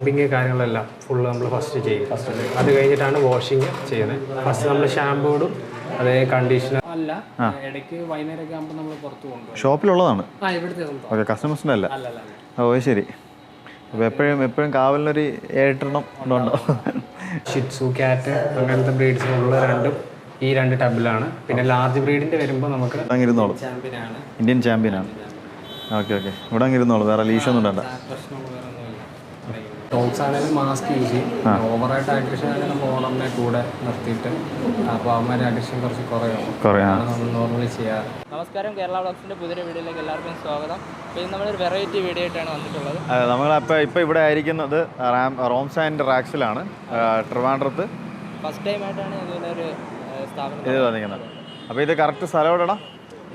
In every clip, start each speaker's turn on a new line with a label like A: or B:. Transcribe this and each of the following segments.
A: ഷാമ്പിങ് കാര്യങ്ങളെല്ലാം ഫുള്ള് നമ്മൾ ഫസ്റ്റ് ചെയ്യും. അത് കഴിഞ്ഞിട്ടാണ് വാഷിങ് ചെയ്യുന്നത്. ഫസ്റ്റ് നമ്മൾ ഷാമ്പൂ ഇടും, അതേ കണ്ടീഷണർ അല്ല, ഇടയ്ക്ക് വൈകുന്നേരമൊക്കെ ആകുമ്പോൾ നമ്മൾ പുറത്ത് കൊണ്ടുപോകും.
B: ഷോപ്പിലുള്ളതാണ്?
A: ഇവിടുത്തെ
B: ഓക്കെ, കസ്റ്റമേഴ്സിൻ്റെ അല്ല?
A: അല്ലല്ല.
B: ഓ ശരി. അപ്പോൾ എപ്പോഴും കാവലിനൊരു 8 ഉണ്ടോ?
A: ഷിറ്റ്സു, ക്യാറ്റ് അങ്ങനത്തെ ബ്രീഡ്സിനുള്ള രണ്ടും ഈ 2 ടബിലാണ്. പിന്നെ ലാർജ് ബ്രീഡിൻ്റെ വരുമ്പോൾ നമുക്ക് ചാമ്പ്യനാണ്,
B: ഇന്ത്യൻ ചാമ്പ്യനാണ്. ഓക്കെ ഓക്കെ, ഇവിടെ അങ്ങ് ഇരുന്നോളൂ, വേറെ ലീഷൊന്നും വേണ്ട.
A: ഡോഗ്സ് ആണെങ്കിലും മാസ്ക് യൂസ് ചെയ്യും. ഓവറായിട്ട് അഗ്രഷൻ ആണെങ്കിൽ നമ്മൾ ഓണറിനെ കൂടെ നിർത്തിയിട്ട് അപ്പോൾ അവന്മാരുടെ അഗ്രഷൻ കുറച്ച് കുറയാണ് നമ്മൾ നോർമലി ചെയ്യാറ്.
C: നമസ്കാരം, കേരള വ്ളോഗ്സിൻ്റെ പുതിയ വീഡിയോയിലേക്ക് എല്ലാവർക്കും സ്വാഗതം. അപ്പോൾ ഇത് നമ്മളൊരു വെറൈറ്റി വീഡിയോ ആയിട്ടാണ് വന്നിട്ടുള്ളത്.
B: നമ്മളിപ്പോൾ ഇവിടെ ആയിരിക്കുന്നത് റോംസ് ആൻഡ് റാക്സിലാണ്, ട്രിവാൻഡ്രത്ത്.
C: ഫസ്റ്റ് ടൈമായിട്ടാണ് ഇതുപോലെ ഒരു സ്ഥാപനം
B: ഇത് വന്നിരിക്കുന്നത്. അപ്പോൾ ഇത് കറക്റ്റ് സ്ഥലം എവിടെയാണ്?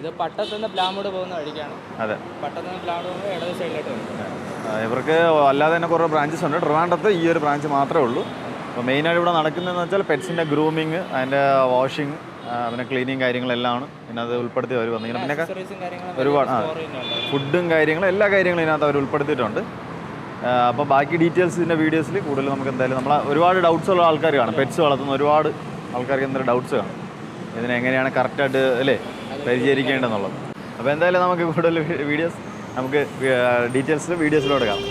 C: ഇത് പട്ടത്തുനിന്ന് പ്ലാമൂട് പോകുന്ന വഴിക്കാണ്.
B: അതെ,
C: പട്ടത്തുനിന്ന് പ്ലാമൂട് പോകുമ്പോൾ ഇടത് സൈഡിലോട്ട് വരും.
B: ഇവർക്ക് അല്ലാതെ തന്നെ കുറേ ബ്രാഞ്ചസ് ഉണ്ട്. ട്രിവാൻഡ്രത്ത് ഈ ഒരു ബ്രാഞ്ച് മാത്രമേ ഉള്ളൂ. അപ്പോൾ മെയിനായിട്ട് ഇവിടെ നടക്കുന്നതെന്ന് വെച്ചാൽ പെറ്റ്സിൻ്റെ ഗ്രൂമിങ്, അതിൻ്റെ വാഷിങ്, പിന്നെ ക്ലീനിങ് കാര്യങ്ങളെല്ലാം പിന്നെ അത് ഉൾപ്പെടുത്തി അവർ വന്നിരിക്കുന്നത്. പിന്നെ ഒരുപാട് ഫുഡും കാര്യങ്ങളും എല്ലാ കാര്യങ്ങളും ഇതിനകത്ത് അവർ ഉൾപ്പെടുത്തിയിട്ടുണ്ട്. അപ്പോൾ ബാക്കി ഡീറ്റെയിൽസ് ഇതിൻ്റെ വീഡിയോസിൽ കൂടുതൽ നമുക്ക് എന്തായാലും നമ്മൾ ഒരുപാട് ഡൗട്ട്സ് ഉള്ള ആൾക്കാർ കാണും. പെറ്റ്സ് വളർത്തുന്ന ഒരുപാട് ആൾക്കാർക്ക് എന്തെങ്കിലും ഡൗട്ട്സ് കാണും, ഇതിനെങ്ങനെയാണ് കറക്റ്റായിട്ട് അല്ലേ പരിചരിക്കേണ്ടതെന്നുള്ളത്. അപ്പോൾ എന്തായാലും നമുക്ക് കൂടുതൽ വീഡിയോസ്, നമുക്ക് ഡീറ്റെയിൽസ് വീഡിയോസിലോട്ട് കാണാം.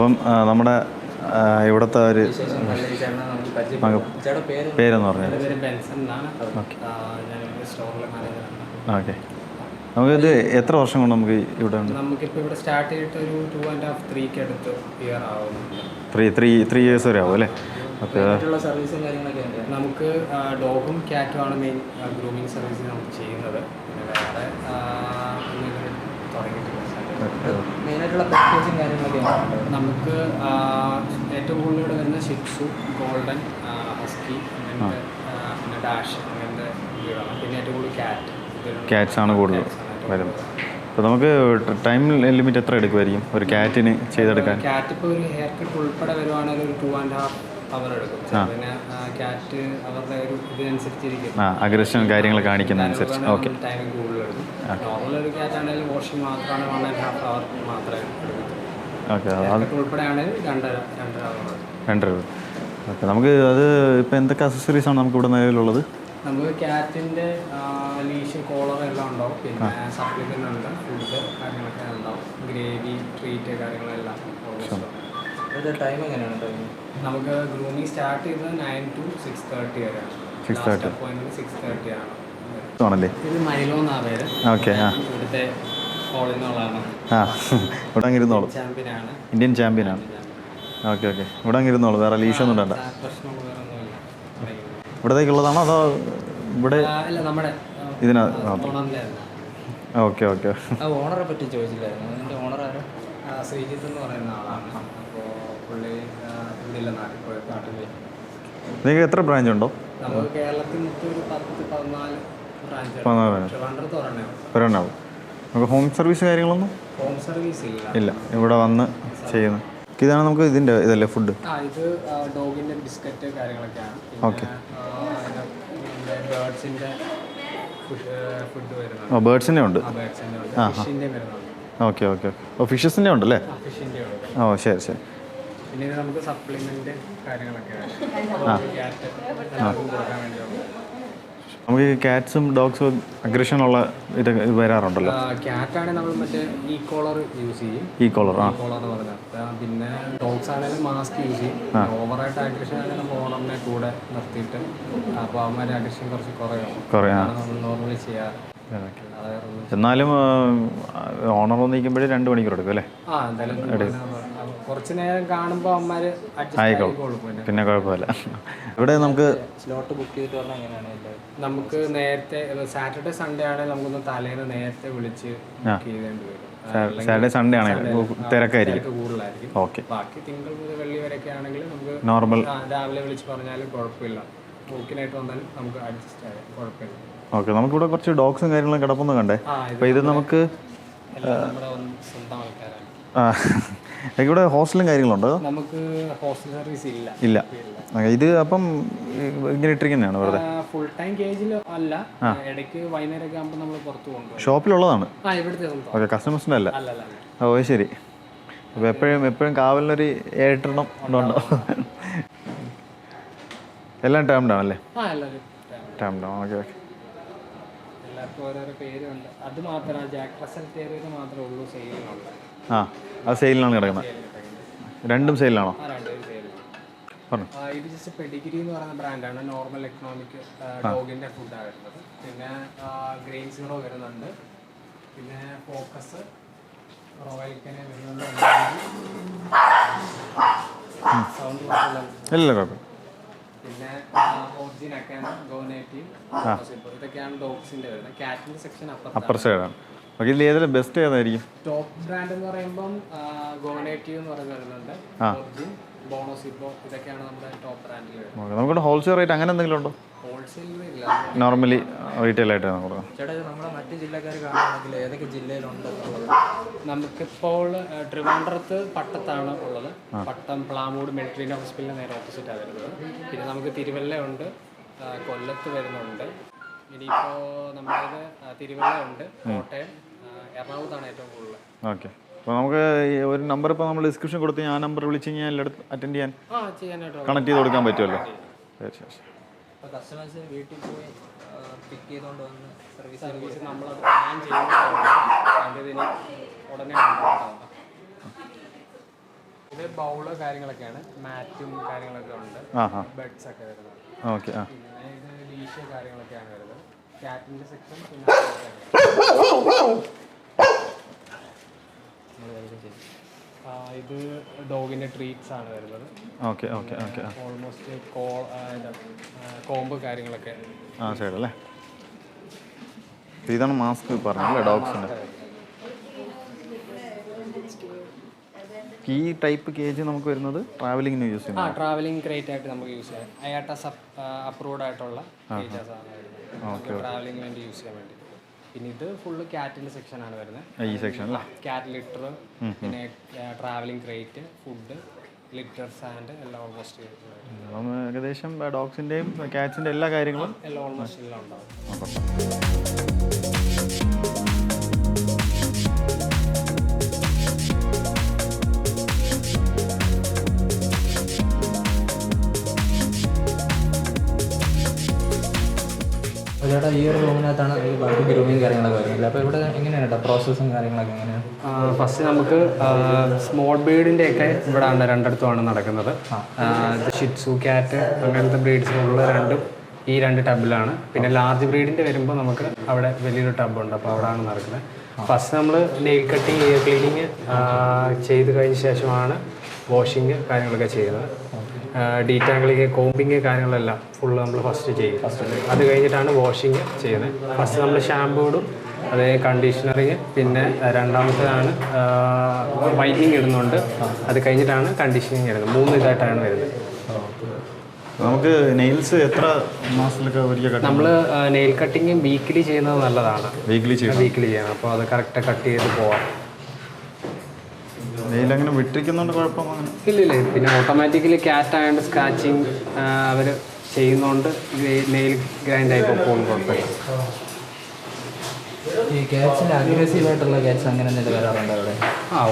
B: അപ്പം നമ്മുടെ ഇവിടുത്തെ ഒരു പേരെന്ന് പറഞ്ഞാൽ ഓക്കെ. നമുക്കിത് എത്ര വർഷം കൊണ്ട് നമുക്ക് ഇവിടെ ഉണ്ട്?
A: നമുക്കിപ്പോൾ ഇവിടെ സ്റ്റാർട്ട് ചെയ്തിട്ട് ഒരു 2.5-3 അടുത്ത് ഇയർ ആവുന്നുണ്ട്.
B: 3 years വരെ ആവും അല്ലേ? ഓക്കെ.
C: സർവീസും കാര്യങ്ങളൊക്കെ ഉണ്ട്.
A: നമുക്ക് ഡോഗും ക്യാറ്റും ആണ് മെയിൻ ഗ്രൂമിങ് സർവീസ് നമുക്ക് ചെയ്യുന്നത്. പിന്നെ വേറെ തുടങ്ങിയിട്ടില്ല.
C: മെയിനായിട്ടുള്ള പാക്കേജും കാര്യങ്ങളൊക്കെ
A: നമുക്ക് ഏറ്റവും കൂടുതൽ ഇവിടെ വരുന്ന ഷിറ്റ്സു, ഗോൾഡൻ, ഹസ്കി, അങ്ങനത്തെ പിന്നെ ഡാഷ് അങ്ങനത്തെ വീടാണ്. പിന്നെ ഏറ്റവും കൂടുതൽ
B: ക്യാറ്റ്സ് ആണ് കൂടുതൽ വരുന്നത്. അപ്പോൾ നമുക്ക് ടൈം ലിമിറ്റ് എത്ര എടുക്കുമായിരിക്കും ഒരു ക്യാറ്റിന് ചെയ്തെടുക്കാൻ?
A: ക്യാറ്റ് ഇപ്പോൾ ഒരു ഹെയർ കട്ട് ഉൾപ്പെടെ വരുവാണെങ്കിൽ ഒരു 2.5 hour എടുക്കും. പിന്നെ ക്യാറ്റ് അവരുടെ ഒരു ഇതിനനുസരിച്ചിരിക്കും,
B: അഗ്രഷൻ കാര്യങ്ങൾ കാണിക്കുന്നതനുസരിച്ച്. ഓക്കെ,
A: ടൈം കൂടുതലെടുക്കും. നോർമൽ ഒരു ക്യാറ്റ് ആണെങ്കിൽ വാഷിംഗ് മാത്രമാണ് 1.5 hour മാത്രമേ എടുക്കത്തുള്ളൂ. ഓക്കെ, ഉൾപ്പെടെ ആണെങ്കിൽ 2.5 hour.
B: 2 hour. ഓക്കെ. നമുക്ക് അത് ഇപ്പോൾ എന്തൊക്കെ അക്സസറീസ് ആണ് നമുക്ക് ഇവിടെ നിലവിലുള്ളത്?
A: നമുക്ക് ക്യാറ്റിൻ്റെ ലീഷ്, കോളർ എല്ലാം ഉണ്ടാവും. പിന്നെ സപ്ലിമെൻ്റ് ഉണ്ട്, ഫുഡ് കാര്യങ്ങളൊക്കെ ഉണ്ടാവും, ഗ്രേവി, ട്രീറ്റ് കാര്യങ്ങളെല്ലാം.
C: ടൈം എങ്ങനെയാണ്? ടൈം
A: നമുക്ക് ഗ്രൂമിങ് സ്റ്റാർട്ട് ചെയ്തത് 9 to 6:30 വരെയാണ്. 6:30 ആണ്. ഇത് മൈലോ എന്നാ പേര്.
B: ഓക്കെ.
A: ഇവിടുത്തെ ഹോളിന്നുള്ളതാണ്.
B: ഇവിടെ അങ്ങിരുന്നോളൂ,
A: ചാമ്പ്യനാണ്,
B: ഇന്ത്യൻ ചാമ്പ്യനാണ്. ഓക്കെ ഓക്കെ, ഇവിടെ അങ്ങിരുന്നോളൂ, വേറെ ലീഷൊന്നും വേണ്ട. ഇവിടത്തേക്കുള്ളതാണോ അതോ ഇവിടെ ഇതിനകത്ത്? Okay okay.
C: ഓണറെ പറ്റി ചോദിച്ചില്ലായിരുന്നു? അതിൻ്റെ ഓണർ ആരോ?
A: ശ്രീജിത്ത് എന്ന് പറയുന്ന ആളാണ്. അപ്പോൾ പുള്ളി ഇവിടെ നാട്ടിൽ.
B: നിങ്ങൾക്ക് എത്ര ബ്രാഞ്ച് ഉണ്ടോ?
A: നമുക്ക് കേരളത്തിൽ മൊത്തം ഒരു 10-14 ബ്രാഞ്ച്.
B: ഒരെണ്ണാവും. നമുക്ക് ഹോം സർവീസ് കാര്യങ്ങളൊന്നും?
A: ഹോം സർവീസ്
B: ഇല്ല, ഇവിടെ വന്ന് ചെയ്യുന്നു. ഇതാണ് നമുക്ക് ഇതിൻ്റെ ഇതല്ലേ ഫുഡ്?
A: ഇത് ഡോഗിൻ്റെ ബിസ്ക്കറ്റ് കാര്യങ്ങളൊക്കെയാണ്.
B: ഓക്കെ.
A: ബേർഡ്സിൻ്റെ ഫുഡ് വരുന്നുണ്ട്.
B: ബേർഡ്സിൻ്റെ ഉണ്ട്.
A: ഫിഷിൻ്റെ വരുന്നുണ്ട്.
B: Okay okay. ഓ, ഫിഷസിൻ്റെ ഉണ്ടല്ലേ?
A: ഫിഷിൻ്റെ ഉണ്ട്.
B: ഓ ശരി ശരി.
A: പിന്നെ നമുക്ക് സപ്ലിമെൻ്റ് കാര്യങ്ങളൊക്കെ കൊടുക്കാൻ വേണ്ടിയുള്ള.
B: നമുക്ക് ക്യാറ്റ്സും ഡോഗ്സും അഗ്രഷനുള്ള ഇത് വരാറുണ്ടല്ലോ.
A: ക്യാറ്റാണെങ്കിൽ നമ്മൾ മറ്റേ ഈ കോളർ യൂസ് ചെയ്യും.
B: ഈ കോളർ
A: എന്ന് പറഞ്ഞാൽ. പിന്നെ ഡോഗ്സ് ആണെങ്കിലും മാസ്ക് യൂസ് ചെയ്യും. ഓവറായിട്ട് അഗ്രഷൻ ആണെങ്കിൽ നമ്മൾ ഓണറിനെ കൂടെ നിർത്തിയിട്ട് അപ്പോൾ അവന്മാരുടെ അഗ്രഷൻ കുറച്ച് കുറയാണ് നമ്മൾ നോർമലി ചെയ്യാറ്.
B: എന്നാലും ഓണർ വന്നിരിക്കുമ്പോഴേ 2 മണിക്കൂർ എടുക്കും അല്ലേ?
A: എന്തായാലും കുറച്ച് നേരം കാണുമ്പോൾ അമ്മമാർ
B: ആയിക്കോളും, പിന്നെ കുഴപ്പമില്ല. ഇവിടെ നമുക്ക്
C: സ്ലോട്ട് ബുക്ക് ചെയ്തിട്ട് പറഞ്ഞാൽ എങ്ങനെയാണ്
A: നമുക്ക് നേരത്തെ സാറ്റർഡേ സൺഡേ ആണെങ്കിൽ നമുക്കൊന്ന് തലേന്ന് നേരത്തെ വിളിച്ച് ബുക്ക് ചെയ്തേണ്ടി വരും.
B: സാറ്റർഡേ സൺഡേ ആണെങ്കിൽ തിരക്കായിരിക്കും.
A: കൂടുതലായിരിക്കും.
B: ഓക്കെ.
A: ബാക്കി തിങ്കൾ മുതൽ വെള്ളി വരെയൊക്കെ ആണെങ്കിൽ നമുക്ക്
B: നോർമൽ
A: രാവിലെ വിളിച്ച് പറഞ്ഞാലും കുഴപ്പമില്ല. ബുക്കിനായിട്ട് വന്നാലും നമുക്ക് അഡ്ജസ്റ്റ് ആയാലും കുഴപ്പമില്ല.
B: ഓക്കെ. നമുക്കിവിടെ കുറച്ച് ഡോഗ്സും കാര്യങ്ങളും കിടപ്പൊന്നും കണ്ടേ. അപ്പോൾ ഇത് നമുക്ക്
A: നമ്മുടെ സ്വന്തം ആൾക്കാരാണ്.
B: ഇവിടെ ഹോസ്റ്റലും കാര്യങ്ങളുണ്ടോ?
A: നമുക്ക് ഹോസ്റ്റൽ സർവീസ്
B: ഇല്ല. ഇത് അപ്പം ഇങ്ങനെ ഇട്ടിരിക്കുന്നതാണ് വെറുതെ?
A: ഫുൾ ടൈം കേജിൽ അല്ല, ഇടയ്ക്ക് വൈകുന്നേരമൊക്കെ ആകുമ്പോൾ നമ്മൾ പുറത്ത് കൊണ്ടുപോകും.
B: ഷോപ്പിലുള്ളതാണ്?
A: ഇവിടുത്തെ
B: ഓക്കെ. കസ്റ്റമേഴ്സിൻ്റെ അല്ല?
A: അല്ലല്ല.
B: ഓ ശരി. അപ്പോൾ എപ്പോഴും കാവലിനൊരു 8 എണ്ണം ഉണ്ടോ? എല്ലാം ടേംഡ് ആണല്ലേ? ടേംഡ് ആണ്. Okay okay.
A: എല്ലാവർക്കും ഓരോരോ പേരുണ്ട്. അത് മാത്രമല്ല, ജാക്ക് റസൽ ടെറിയർ മാത്രമേ ഉള്ളൂ സെയിലിനുള്ളത്.
B: അത് സെയിലിനാണ് കിടക്കുന്നത്? രണ്ടും സെയിലാണോ?
A: ഇത് ജസ്റ്റ് പെഡിഗ്രി എന്ന് പറയുന്ന ബ്രാൻഡാണ്. നോർമൽ എക്കണോമിക് ഡോഗിൻ്റെ ഫുഡാണ് വരുന്നത്. പിന്നെ ഗ്രെയിൻ സീറോ വരുന്നുണ്ട്. പിന്നെ ഫോക്കസ്, റോയൽ കനെ വരുന്നുണ്ട്. സൗണ്ട്
B: ഇല്ല കുഴപ്പം.
A: പിന്നെ ഒറിജിൻ അക്കാന, ഗോനേറ്റീവ്, ഇതൊക്കെയാണ് ഡോഗ്സിൻ്റെ വരുന്നത്. കാറ്റിൻ്റെ സെക്ഷൻ
B: അപ്പർ സൈഡാണ്. ഓക്കെ. ഇതിൽ ഏതെങ്കിലും ബെസ്റ്റ് ഏതായിരിക്കും?
A: ടോപ്പ് ബ്രാൻഡ് എന്ന് പറയുമ്പം ഗോനേറ്റീവ് എന്ന് പറയുന്നത് വരുന്നുണ്ട്. ഒറിജിൻ, ബോണോസിപ്പോ, ഇതൊക്കെയാണ് നമ്മുടെ ടോപ്പ് ബ്രാൻഡിൽ വരുന്നത്.
B: നമുക്കിവിടെ ഹോൾസെയിൽ റേറ്റ് അങ്ങനെ എന്തെങ്കിലും ഉണ്ടോ?
A: ഹോൾസെയിൽ ഇല്ല,
B: നോർമലി റീറ്റെയിൽ ആയിട്ടാണ് കൊടുക്കുക.
C: ചേട്ടാ, നമ്മുടെ മറ്റ് ജില്ലക്കാർ കാണുകയാണെങ്കിൽ ഏതൊക്കെ ജില്ലയിലുണ്ട്?
A: നമുക്കിപ്പോൾ ട്രിവാൻഡ്രത്ത് പട്ടത്താണ് ഉള്ളത്. പട്ടം പ്ലാമൂട് മെഡിറ്ററേനിയൻ ഹോസ്പിറ്റലിന് നേരെ ഓപ്പോസിറ്റാണ് വരുന്നത്. പിന്നെ നമുക്ക് തിരുവല്ല ഉണ്ട്, കൊല്ലത്ത് വരുന്നുണ്ട്. ഇനിയിപ്പോൾ നമ്മളത് തിരുവല്ല ഉണ്ട്, കോട്ടയം, എറണാകുളത്താണ് ഏറ്റവും കൂടുതൽ.
B: ഓക്കെ. അപ്പോൾ നമുക്ക് ഒരു നമ്പർ ഇപ്പോൾ നമ്മൾ ഡിസ്ക്രിപ്ഷൻ കൊടുത്ത് ആ നമ്പർ വിളിച്ച് കഴിഞ്ഞാൽ എല്ലായിടത്തും അറ്റൻഡ് ചെയ്യാനായിട്ട് കണക്ട് ചെയ്ത് കൊടുക്കാൻ പറ്റുമല്ലോ? ശരി.
C: അപ്പോൾ കസ്റ്റമേഴ്സ് വീട്ടിൽ പോയി പിക്ക് ചെയ്തുകൊണ്ട് വന്ന് സർവീസ്
A: നമ്മളത് പ്ലാൻ ചെയ്യുന്നതിന് ഉടനെ ഉണ്ടാവും. ഇത് ബൗള് കാര്യങ്ങളൊക്കെയാണ്, മാറ്റും കാര്യങ്ങളൊക്കെ ഉണ്ട്, ബെഡ്സ് ഒക്കെ വരുന്നത്.
B: ഓക്കെ.
A: പിന്നെ ഇത് ലീഷ് കാര്യങ്ങളൊക്കെയാണ് വരുന്നത്. കാറ്റിൻ്റെ സെക്ഷൻ, പിന്നെ ഇത് ഡോഗിൻ്റെ ട്രീറ്റ്സ് ആണ് വരുന്നത്.
B: Okay okay okay.
A: ഓൾമോസ്റ്റ് കോമ്പ് കാര്യങ്ങളൊക്കെ
B: സൈഡല്ലേ? ഇതാണ് മാസ്ക് പറഞ്ഞല്ലേ ഡോഗ്സിൻ്റെ? ഈ ടൈപ്പ് കേജ് നമുക്ക് വരുന്നത് ട്രാവലിങ്ങിന് യൂസ് ചെയ്യാം.
A: ട്രാവലിംഗ് ക്രേറ്റ് ആയിട്ട് നമുക്ക് യൂസ് ചെയ്യാം. IATA അപ്രൂവ്ഡ് ആയിട്ടുള്ള കേജസ് ആണ് വരുന്നത്, ട്രാവലിംഗ് വേണ്ടി യൂസ് ചെയ്യാൻ വേണ്ടി. പിന്നെ ഇത് ഫുള്ള് കാറ്റിൻ്റെ സെക്ഷനാണ് വരുന്നത്.
B: ഈ സെക്ഷൻ അല്ലേ?
A: കാറ്റ് ലിറ്റർ, പിന്നെ travelling crate, food, litre, sand എല്ലാം ഓൾമോസ്റ്റ്
B: ഏകദേശം ഡോഗ്സിൻ്റെയും കാറ്റ്സിൻ്റെ എല്ലാ കാര്യങ്ങളും
A: എല്ലാം ഓൾമോസ്റ്റ് എല്ലാം ഉണ്ടാവും.
C: ചേട്ടാ, ഈ ഒരു റൂമിനകത്താണ് ഈ ബാക്കി ഗ്രൂമിങ് കാര്യങ്ങളൊക്കെ വരുന്നത്. അപ്പോൾ ഇവിടെ എങ്ങനെയാണ് കേട്ടോ പ്രോസസ്സും കാര്യങ്ങളൊക്കെ എങ്ങനെയാണ്?
A: ഫസ്റ്റ് നമുക്ക് സ്മോൾ ബ്രീഡിൻ്റെ ഒക്കെ ഇവിടെ ആണ് രണ്ടിടത്തുമാണ് നടക്കുന്നത്. ഷിറ്റ്സു, ക്യാറ്റ് അങ്ങനത്തെ ബ്രീഡ്സിനുള്ള ഈ രണ്ട് ടബിലാണ്. പിന്നെ ലാർജ് ബ്രീഡിൻ്റെ വരുമ്പോൾ നമുക്ക് അവിടെ വലിയൊരു ടബുണ്ട്, അപ്പോൾ അവിടെയാണ് നടക്കുന്നത്. ഫസ്റ്റ് നമ്മൾ നെയിൽ കട്ടിങ്, എയർ ക്ലീനിങ് ചെയ്ത് കഴിഞ്ഞ ശേഷമാണ് വാഷിങ് കാര്യങ്ങളൊക്കെ ചെയ്യുന്നത്. ഡീറ്റാങ്കിളിങ്, കോമ്പിങ് കാര്യങ്ങളെല്ലാം ഫുള്ള് നമ്മൾ ഫസ്റ്റ് ചെയ്യും. അത് കഴിഞ്ഞിട്ടാണ് വാഷിങ് ചെയ്യുന്നത്. ഫസ്റ്റ് നമ്മൾ ഷാമ്പൂ ഇടും, അതേ കണ്ടീഷണറിങ്, പിന്നെ രണ്ടാമത്തേതാണ് വൈറ്റനിങ് ഇടുന്നുണ്ട്. അത് കഴിഞ്ഞിട്ടാണ് കണ്ടീഷനിങ് ഇടുന്നത്. 3 ഇതായിട്ടാണ് വരുന്നത്.
B: നമുക്ക് നെയിൽസ് എത്ര മാസത്തിലൊക്കെ ഒരിക്കൽ? നമ്മൾ
A: നെയിൽ കട്ടിങ് വീക്കിലി ചെയ്യുന്നത് നല്ലതാണ്. വീക്കിലി ചെയ്യണം, അപ്പോൾ അത് കറക്റ്റ് കട്ട് ചെയ്ത് പോവാം.
B: നെയിലങ്ങനെ വിട്ടിരിക്കുന്നതുകൊണ്ട് കുഴപ്പമൊന്നും
A: ഇല്ല. പിന്നെ ഓട്ടോമാറ്റിക്കലി ക്യാറ്റ് ആയതുകൊണ്ട് സ്ക്രാച്ചിങ് അവർ ചെയ്യുന്നതുകൊണ്ട് നെയിൽ ഗ്രൈൻഡായി പോകും, കുഴപ്പമില്ല.
C: ഈ ക്യാറ്റ്സിൻ്റെ അഗ്രസീവായിട്ടുള്ള ക്യാറ്റ്സ് അങ്ങനെ എന്തെങ്കിലും വരാറുണ്ടോ അവിടെ?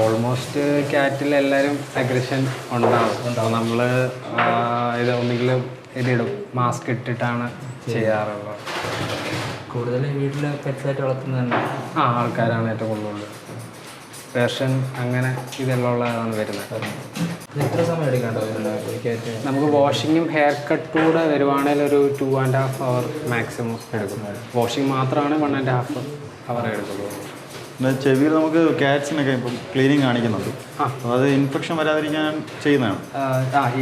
A: ഓൾമോസ്റ്റ് ക്യാറ്റിൽ എല്ലാവരും അഗ്രഷൻ ഉണ്ടാവും. നമ്മൾ ഇത് ഒന്നെങ്കിലും ഇതിടും, മാസ്ക് ഇട്ടിട്ടാണ് ചെയ്യാറുള്ളത്.
C: കൂടുതലും വീട്ടിൽ പെറ്റ്സായിട്ട് വളർത്തുന്നുണ്ട്
A: ആൾക്കാരാണ് ഏറ്റവും കൂടുതൽ. പേർഷ്യൻ അങ്ങനെ ഇതെല്ലാം ഉള്ളതാണ് വരുന്നത്.
C: എത്ര സമയം എടുക്കാണ്ടോ ക്യാറ്റ്?
A: നമുക്ക് വാഷിങ്ങും ഹെയർ കട്ടും കൂടെ വരുവാണെങ്കിൽ ഒരു 2.5 hour മാക്സിമം എടുക്കും. വാഷിംഗ് മാത്രമാണ് 1.5 hour എടുക്കുള്ളൂ.
B: പിന്നെ ചെവിയിൽ നമുക്ക് ക്യാറ്റ്സിനൊക്കെ ഇപ്പം ക്ലീനിങ് കാണിക്കുന്നുണ്ട്. അപ്പോൾ അത് ഇൻഫെക്ഷൻ വരാതിരിക്കാൻ ചെയ്യുന്നതാണ്.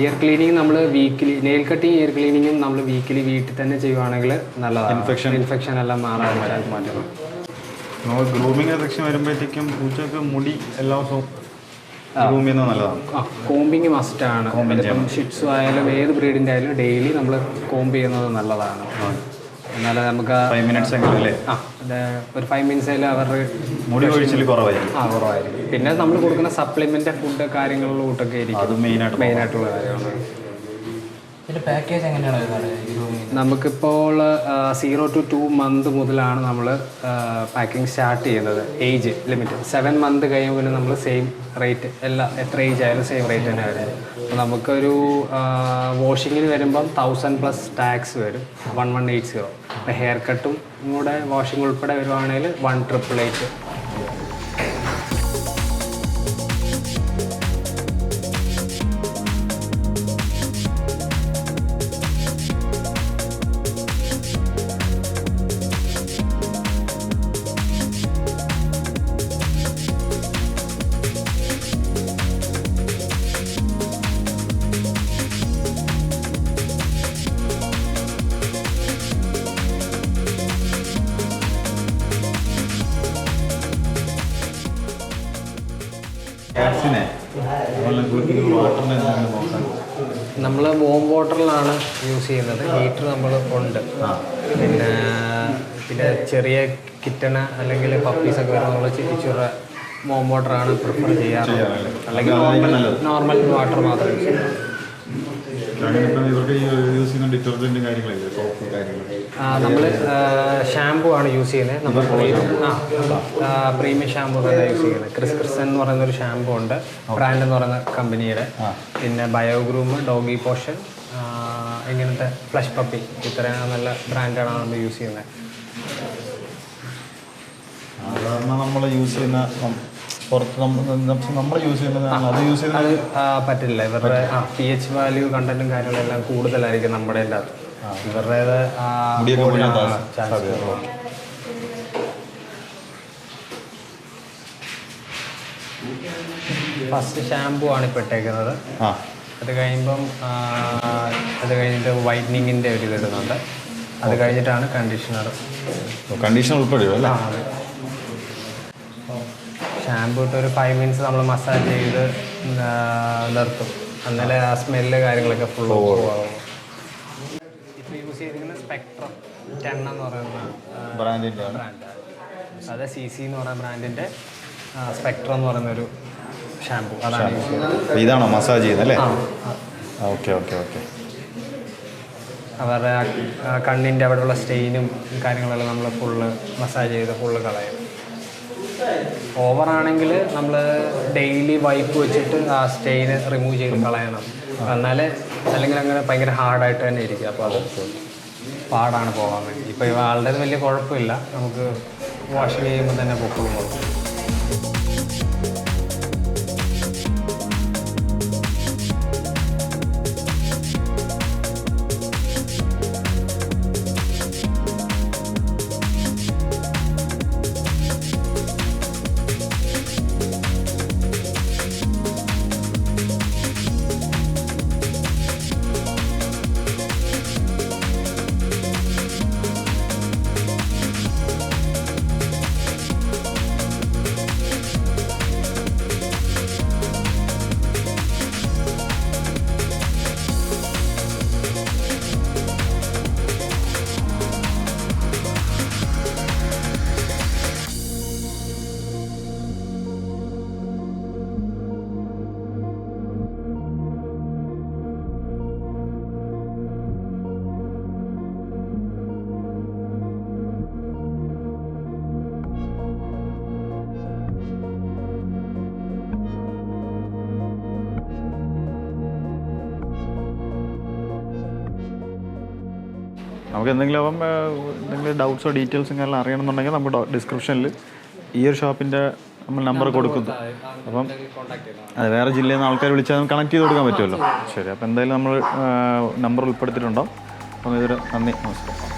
A: ഇയർ ക്ലീനിങ് നമ്മൾ വീക്കിലി, നെയിൽ കട്ടിങ് ഇയർ ക്ലീനിങ്ങും നമ്മൾ വീക്കിലി വീട്ടിൽ തന്നെ ചെയ്യുവാണെങ്കിൽ നല്ലതാണ്. ഇൻഫെക്ഷൻ എല്ലാം വരാൻ മാറ്റുന്നു.
B: നമ്മൾ ഗ്രൂമിങ് സെക്ഷൻ വരുമ്പോഴത്തേക്കും പൂച്ചക്ക് മുടി എല്ലാ ദിവസവും ഗ്രൂം ചെയ്യുന്നത് നല്ലതാണ്.
A: കോമ്പിങ് മസ്റ്റാണ്. ഇപ്പം ഷിറ്റ്സു ആയാലും ഏത് ബ്രീഡിൻ്റെ ആയാലും ഡെയിലി നമ്മൾ കോംബ് ചെയ്യുന്നത് നല്ലതാണ്. എന്നാലും നമുക്ക്
B: 5 മിനിറ്റ്സ് എങ്കിലും അല്ലേ?
A: ഒരു 5 മിനിറ്റ്സിൽ അവരുടെ
B: മുടി ഒഴിച്ചിൽ കുറവായിരിക്കും.
A: കുറവായിരിക്കും. പിന്നെ നമ്മൾ കൊടുക്കുന്ന സപ്ലിമെൻ്റ് ഫുഡ് കാര്യങ്ങളിലോട്ടൊക്കെ ആയിരിക്കും
B: അത് മെയിനായിട്ടുള്ള
A: കാര്യമാണ്.
C: ഇതിൻ്റെ പാക്കേജ് എങ്ങനെയാണ് വരുന്നത്?
A: നമുക്കിപ്പോൾ 0 to 2 month മുതലാണ് നമ്മൾ പാക്കിംഗ് സ്റ്റാർട്ട് ചെയ്യുന്നത്. ഏജ് ലിമിറ്റ് 7 month കഴിയുമ്പോൾ നമ്മൾ സെയിം റേറ്റ് എത്ര ഏജ് ആയാലും സെയിം റേറ്റ് തന്നെ വരും. അപ്പോൾ നമുക്കൊരു വാഷിങ്ങിന് വരുമ്പം 1000+ ടാക്സ് വരും, 1180. അപ്പോൾ ഹെയർ കട്ടും കൂടെ വാഷിംഗ് ഉൾപ്പെടെ വരുവാണെങ്കിൽ 1888.
B: ക്യാറ്റ്സിനെ
A: നമ്മൾ വോം വാട്ടറിലാണ് യൂസ് ചെയ്യുന്നത്. ഹീറ്റർ നമ്മൾ ഉണ്ട്. പിന്നെ ചെറിയ കിറ്റണ അല്ലെങ്കിൽ പപ്പീസൊക്കെ വരുമ്പോൾ നമ്മൾ ഇച്ചിരി വോം വാട്ടറാണ് പ്രിഫർ ചെയ്യാറ്. അല്ലെങ്കിൽ നോർമൽ വാട്ടർ മാത്രം യൂസ് ചെയ്യും.
B: ഇവർക്ക് യൂസ് ചെയ്യുന്ന ഡിറ്റർജൻറ്റും കാര്യങ്ങളില്ലേ, സോപ്പ് കാര്യങ്ങൾ?
A: നമ്മൾ ഷാമ്പു ആണ് യൂസ് ചെയ്യുന്നത്. നമ്മൾ പ്രീമിയം ഷാമ്പു തന്നെ യൂസ് ചെയ്യുന്നത്. ക്രിസ്ക്രിസൻ എന്ന് പറയുന്നൊരു ഷാമ്പു ഉണ്ട്, ബ്രാൻഡ് എന്ന് പറയുന്ന കമ്പനിയുടെ. പിന്നെ ബയോഗ്രൂം, ഡോഗി പോഷൻ, ഇങ്ങനത്തെ ഫ്ലഷ് പപ്പി, ഇത്രയും നല്ല ബ്രാൻഡാണ് നമ്മൾ യൂസ് ചെയ്യുന്നത്.
B: സാധാരണ നമ്മൾ യൂസ് ചെയ്യുന്ന പുറത്ത് നമ്മൾ യൂസ് ചെയ്യുന്നത് അത് യൂസ് ചെയ്യുന്നത്
A: പറ്റില്ല. ഇവരുടെ pH വാല്യൂ കണ്ടന്റും കാര്യങ്ങളെല്ലാം കൂടുതലായിരിക്കും നമ്മുടെ അകത്ത്. ഇവരുടേത് ഫസ്റ്റ് ഷാമ്പു ആണ് ഇപ്പോൾ ഇട്ടേക്കുന്നത്. അത് കഴിഞ്ഞിട്ട് വൈറ്റനിങ്ങിൻ്റെ ഒരു ഇതിടുന്നുണ്ട്. അത് കഴിഞ്ഞിട്ടാണ് കണ്ടീഷണർ
B: ഉൾപ്പെടെയോ അല്ലേ?
A: ഷാമ്പു ഇട്ട് ഒരു 5 minutes നമ്മൾ മസാജ് ചെയ്ത് നിർത്തും. എന്നാലേ ആ സ്മെല്ല് കാര്യങ്ങളൊക്കെ ഫുൾ പോകും. ഇപ്പോൾ യൂസ് ചെയ്തിരിക്കുന്ന സ്പെക്ട്രം 10 എന്ന് പറയുന്ന ബ്രാൻഡാണ്. അത് CC എന്ന് പറയുന്ന ബ്രാൻഡിൻ്റെ സ്പെക്ട്രം എന്ന് പറയുന്നൊരു ഷാമ്പു, അതാണ് യൂസ് ചെയ്യുന്നത്.
B: ഇതാണോ മസാജ് ചെയ്യുന്നത് അല്ലേ? ഓക്കെ.
A: അവരുടെ കണ്ണിൻ്റെ അവിടെയുള്ള സ്റ്റെയിനും കാര്യങ്ങളെല്ലാം നമ്മൾ ഫുള്ള് മസാജ് ചെയ്ത് ഫുള്ള് കളയും. ഓവറാണെങ്കിൽ നമ്മൾ ഡെയിലി വൈപ്പ് വെച്ചിട്ട് ആ സ്റ്റെയിന് റിമൂവ് ചെയ്ത് കളയണം. എന്നാലേ, അല്ലെങ്കിൽ അങ്ങനെ ഭയങ്കര ഹാർഡായിട്ട് തന്നെ ഇരിക്കും. അപ്പോൾ അത് പാടാണ് പോകാൻ വേണ്ടി. ഇപ്പോൾ ആളുടെ വലിയ കുഴപ്പമില്ല, നമുക്ക് വാഷ് ചെയ്യുമ്പോൾ തന്നെ പൊക്കോളും.
B: നമുക്ക് എന്തെങ്കിലും ഡൗട്ട്സോ ഡീറ്റെയിൽസും കാര്യങ്ങളും അറിയണമെന്നുണ്ടെങ്കിൽ നമുക്ക് ഡിസ്ക്രിപ്ഷനിൽ ഈ ഒരു ഷോപ്പിൻ്റെ നമ്മൾ നമ്പർ കൊടുക്കുന്നു. അപ്പം അത് വേറെ ജില്ലയിൽ നിന്ന് ആൾക്കാർ വിളിച്ചാൽ കണക്ട് ചെയ്ത് കൊടുക്കാൻ പറ്റുമല്ലോ. ശരി, അപ്പോൾ എന്തായാലും നമ്മൾ നമ്പർ ഉൾപ്പെടുത്തിയിട്ടുണ്ടാവും. അപ്പം ഇതൊരു നന്ദി, നമസ്കാരം.